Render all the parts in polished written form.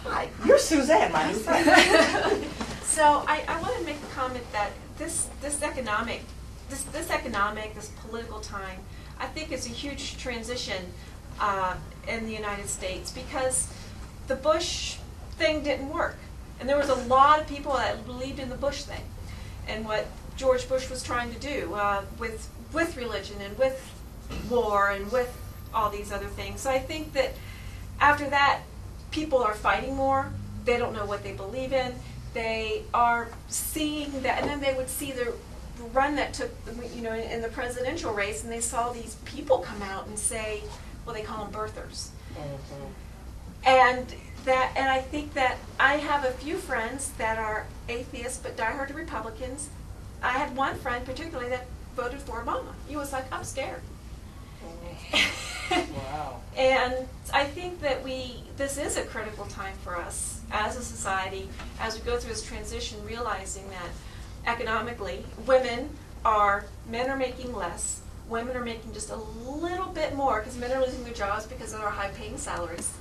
Hi, you're Suzanne, my new friend. So I want to make a comment that this political time, I think is a huge transition in the United States, because the Bush thing didn't work. And there was a lot of people that believed in the Bush thing and what George Bush was trying to do with religion and with war and with all these other things. So I think that after that, people are fighting more. They don't know what they believe in. They are seeing that, and then they would see the run that took, in the presidential race, and they saw these people come out and say, well, they call them birthers. Mm-hmm. And I think that I have a few friends that are atheists but diehard Republicans. I had one friend particularly that voted for Obama. He was like, I'm scared. Wow. And I think that this is a critical time for us as a society as we go through this transition, realizing that economically, men are making less, women are making just a little bit more because men are losing their jobs because of our high-paying salaries.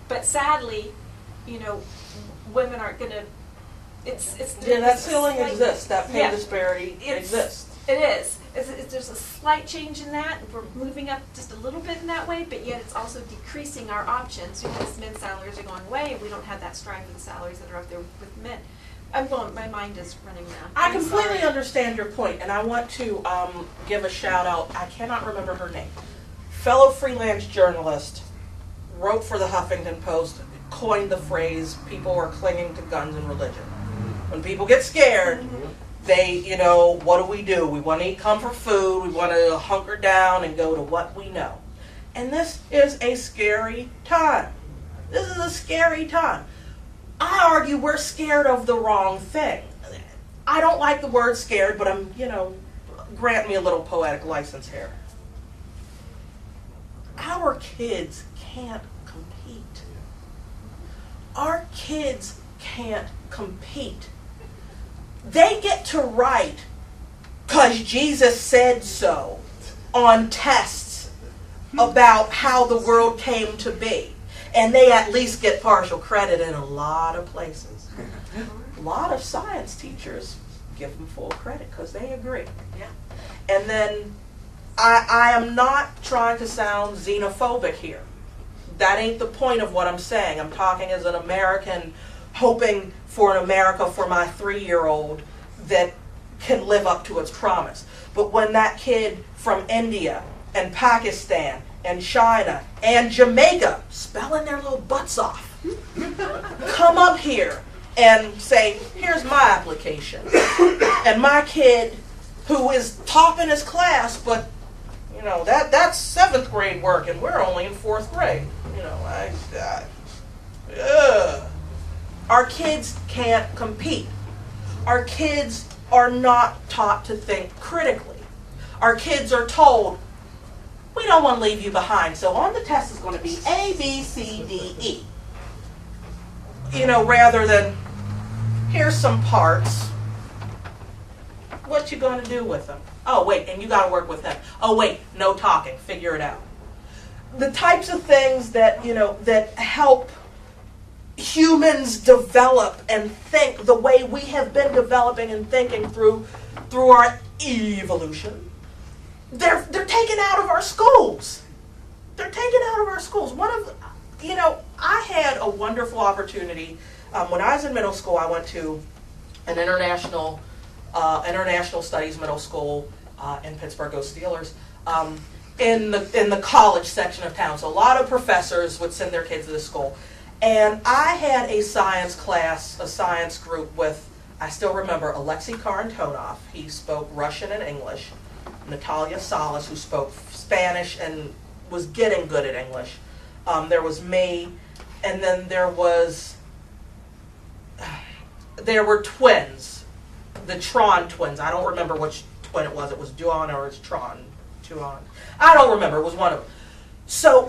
But sadly, women aren't going to. That ceiling exists. That pay disparity exists. It is. There's a slight change in that. We're moving up just a little bit in that way, but yet it's also decreasing our options because men's salaries are going away, and we don't have that strive for the salaries that are up there with men. My mind is running now. I completely understand your point, and I want to give a shout out. I cannot remember her name. Fellow freelance journalist, wrote for the Huffington Post, coined the phrase, people are clinging to guns and religion. When people get scared, they, what do? We want to eat comfort food, we want to hunker down and go to what we know. And this is a scary time. This is a scary time. I argue we're scared of the wrong thing. I don't like the word scared, but I'm, grant me a little poetic license here. Our kids can't compete. Our kids can't compete. They get to write, because Jesus said so, on tests about how the world came to be. And they at least get partial credit in a lot of places. A lot of science teachers give them full credit because they agree. Yeah. And then I am not trying to sound xenophobic here. That ain't the point of what I'm saying. I'm talking as an American hoping for an America for my 3-year-old that can live up to its promise. But when that kid from India and Pakistan and China and Jamaica, spelling their little butts off, come up here and say, here's my application. And my kid, who is top in his class, but that's 7th grade work and we're only in 4th grade. Our kids can't compete. Our kids are not taught to think critically. Our kids are told, we don't want to leave you behind, so on the test is going to be A, B, C, D, E. Rather than, here's some parts. What you going to do with them? Oh, wait, and you got to work with him. Oh, wait, no talking. Figure it out. The types of things that, that help humans develop and think the way we have been developing and thinking through our evolution, they're taken out of our schools. They're taken out of our schools. I had a wonderful opportunity. When I was in middle school, I went to an international studies middle school in Pittsburgh, go Steelers, in the college section of town. So a lot of professors would send their kids to the school. And I had a science class, a science group with, I still remember, Alexei Karantonov. He spoke Russian and English. Natalia Salas, who spoke Spanish and was getting good at English. There was me, and then there were twins, the Tron twins. I don't remember which twin it was. It was Duan or it was Tron. I don't remember. It was one of them. So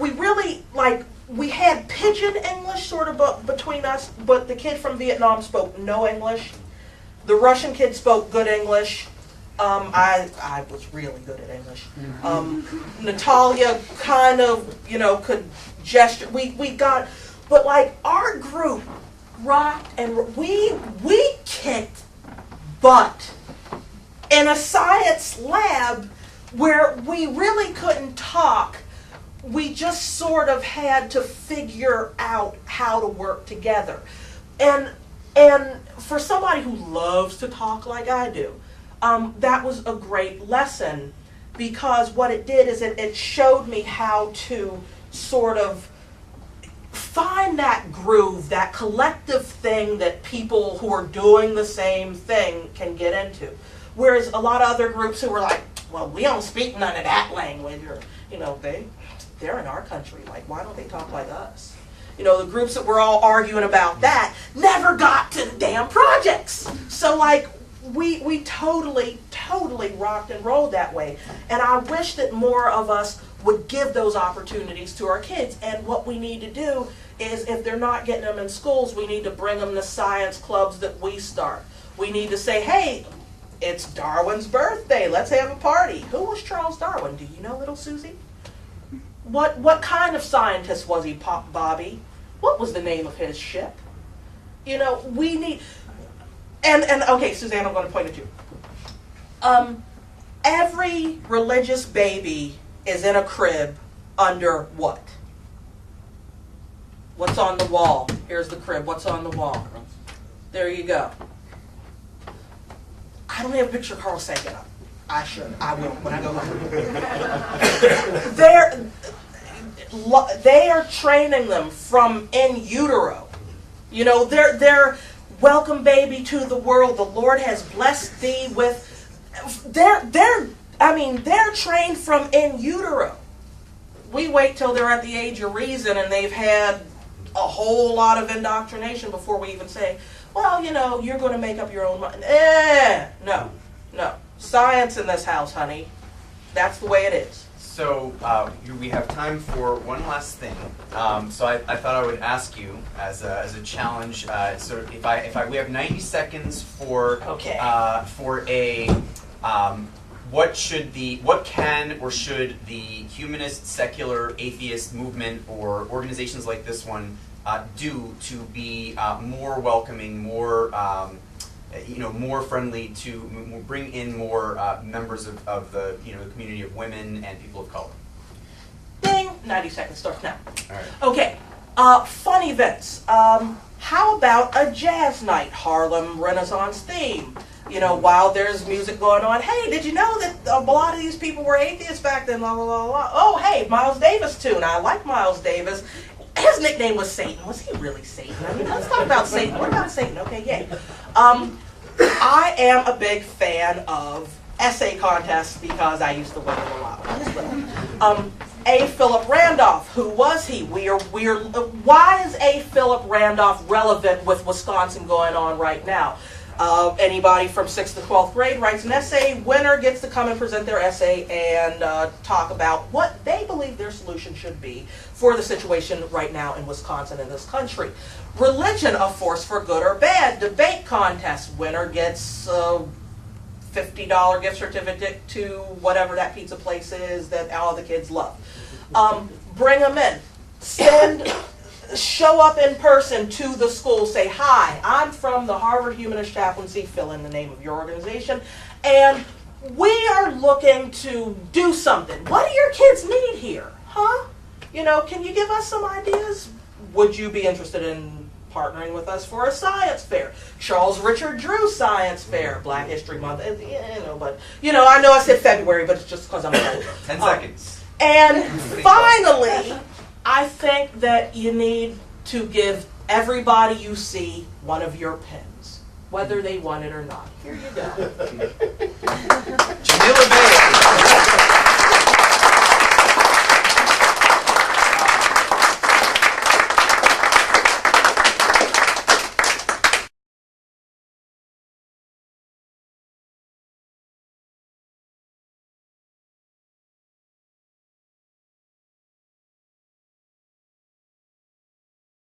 we had pidgin English sort of between us, but the kid from Vietnam spoke no English. The Russian kid spoke good English. I was really good at English. Natalia kind of, could gesture. We got But like our group rocked and we kicked butt in a science lab where we really couldn't talk. We just sort of had to figure out how to work together. And for somebody who loves to talk like I do, that was a great lesson, because what it did is it showed me how to sort of find that groove, that collective thing that people who are doing the same thing can get into. Whereas a lot of other groups who were like, well, we don't speak none of that language, or, you know, they're in our country, like, why don't they talk like us? You know, the groups that were all arguing about that never got to the damn projects. So, like, we totally rocked and rolled that way. And I wish that more of us would give those opportunities to our kids. And what we need to do is, if they're not getting them in schools, we need to bring them to science clubs that we start. We need to say, hey, it's Darwin's birthday, let's have a party. Who was Charles Darwin? Do you know, little Susie? What kind of scientist was he, Bobby? What was the name of his ship? You know, we need, and okay, Suzanne, I'm going to point at you. Every religious baby is in a crib under what? What's on the wall? Here's the crib. What's on the wall? There you go. I don't have a picture of Carl Sagan up. I should. I will when I go home. They are training them from in utero. You know, they're welcome, baby, to the world. The Lord has blessed thee with. They're trained from in utero. We wait till they're at the age of reason and they've had a whole lot of indoctrination before we even say, well, you know, you're going to make up your own mind. No. Science in this house, honey. That's the way it is. So we have time for one last thing. So I thought I would ask you as a challenge. So if we have 90 seconds for what can or should the humanist, secular, atheist movement or organizations like this one do to be more welcoming, more more friendly, to bring in more members of the the community of women and people of color? Ding! 90 seconds starts now. All right. Okay. Fun events. How about a jazz night, Harlem Renaissance theme? You know, while there's music going on, hey, did you know that a lot of these people were atheists back then? Blah, blah, blah, blah. Oh, hey, Miles Davis tune. I like Miles Davis. His nickname was Satan. Was he really Satan? I mean, let's talk about Satan. What about Satan? Okay, yay. I am a big fan of essay contests because I used to win them a lot when I was little. A. Philip Randolph, who was he? Why is A. Philip Randolph relevant with Wisconsin going on right now? Anybody from 6th to 12th grade writes an essay. Winner gets to come and present their essay and talk about what they believe their solution should be for the situation right now in Wisconsin and this country. Religion, a force for good or bad. Debate contest. Winner gets a $50 gift certificate to whatever that pizza place is that all the kids love. Bring them in. Show up in person to the school. Say, hi, I'm from the Harvard Humanist Chaplaincy. Fill in the name of your organization. And we are looking to do something. What do your kids need here? Huh? You know, can you give us some ideas? Would you be interested in partnering with us for a science fair? Charles Richard Drew Science Fair, Black History Month. I know I said February, but it's just because I'm old. 10 seconds. And finally, I think that you need to give everybody you see one of your pins, whether they want it or not. Here you go. Jamila Bey.